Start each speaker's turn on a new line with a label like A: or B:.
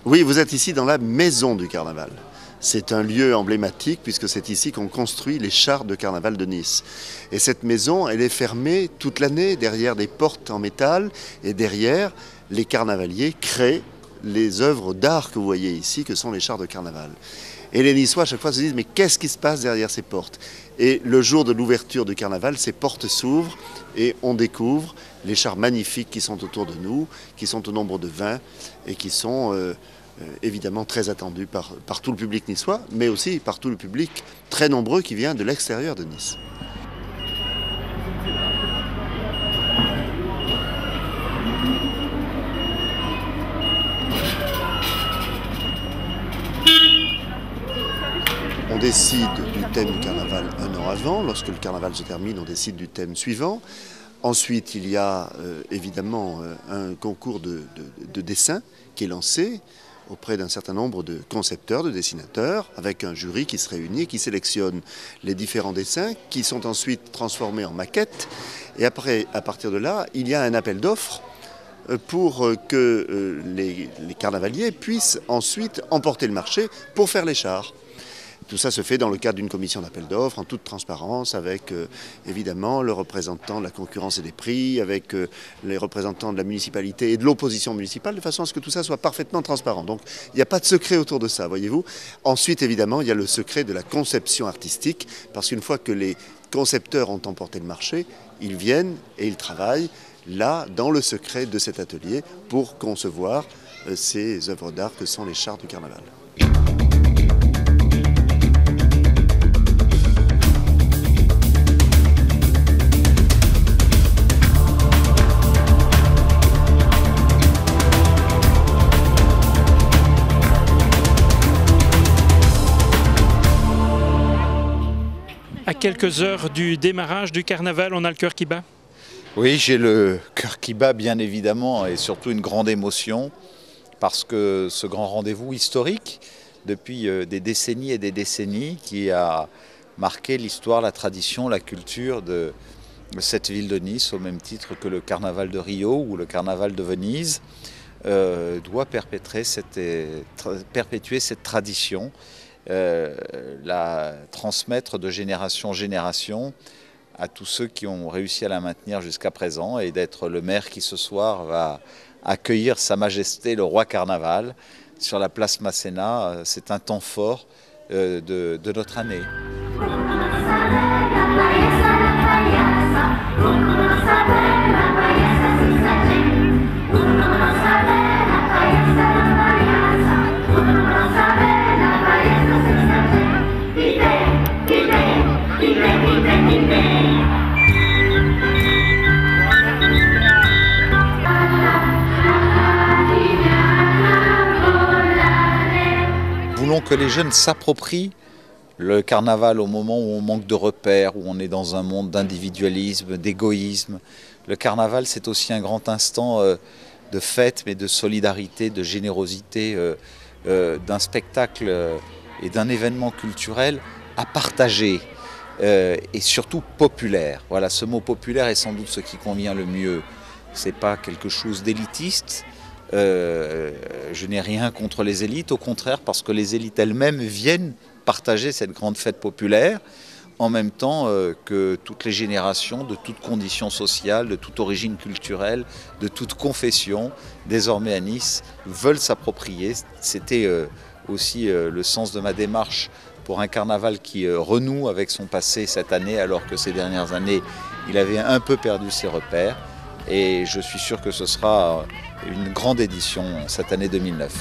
A: Oui, vous êtes ici dans la maison du carnaval. C'est un lieu emblématique puisque c'est ici qu'on construit les chars de carnaval de Nice. Et cette maison, elle est fermée toute l'année derrière des portes en métal et derrière, les carnavaliers créent les œuvres d'art que vous voyez ici, que sont les chars de carnaval. Et les Niçois, à chaque fois, se disent « mais qu'est-ce qui se passe derrière ces portes ?» Et le jour de l'ouverture du carnaval, ces portes s'ouvrent et on découvre les chars magnifiques qui sont autour de nous, qui sont au nombre de 20 et qui sont évidemment très attendus par tout le public niçois, mais aussi par tout le public très nombreux qui vient de l'extérieur de Nice. On décide du thème du carnaval un an avant. Lorsque le carnaval se termine, on décide du thème suivant. Ensuite, il y a évidemment un concours de dessin qui est lancé auprès d'un certain nombre de concepteurs, de dessinateurs, avec un jury qui se réunit et qui sélectionne les différents dessins qui sont ensuite transformés en maquettes. Et après, à partir de là, il y a un appel d'offres pour que les carnavaliers puissent ensuite emporter le marché pour faire les chars. Tout ça se fait dans le cadre d'une commission d'appel d'offres, en toute transparence, avec évidemment le représentant de la concurrence et des prix, avec les représentants de la municipalité et de l'opposition municipale, de façon à ce que tout ça soit parfaitement transparent. Donc il n'y a pas de secret autour de ça, voyez-vous. Ensuite, évidemment, il y a le secret de la conception artistique, parce qu'une fois que les concepteurs ont emporté le marché, ils viennent et ils travaillent là, dans le secret de cet atelier, pour concevoir ces œuvres d'art que sont les chars du carnaval.
B: À quelques heures du démarrage du carnaval, on a le cœur qui bat?
C: Oui, j'ai le cœur qui bat bien évidemment et surtout une grande émotion parce que ce grand rendez-vous historique depuis des décennies et des décennies qui a marqué l'histoire, la tradition, la culture de cette ville de Nice au même titre que le carnaval de Rio ou le carnaval de Venise doit perpétuer cette tradition. La transmettre de génération en génération à tous ceux qui ont réussi à la maintenir jusqu'à présent et d'être le maire qui ce soir va accueillir Sa Majesté le Roi Carnaval sur la place Masséna. C'est un temps fort de notre année. Nous voulons que les jeunes s'approprient Le carnaval au moment où on manque de repères, où on est dans un monde d'individualisme, d'égoïsme. Le carnaval, c'est aussi un grand instant de fête, mais de solidarité, de générosité, d'un spectacle et d'un événement culturel à partager et surtout populaire. Voilà, ce mot populaire est sans doute ce qui convient le mieux. Ce n'est pas quelque chose d'élitiste. Je n'ai rien contre les élites, au contraire, parce que les élites elles-mêmes viennent partager cette grande fête populaire en même temps que toutes les générations de toutes conditions sociales, de toute origine culturelle, de toute confession, désormais à Nice, veulent s'approprier. C'était aussi le sens de ma démarche pour un carnaval qui renoue avec son passé cette année, alors que ces dernières années, il avait un peu perdu ses repères. Et je suis sûr que ce sera une grande édition cette année 2009.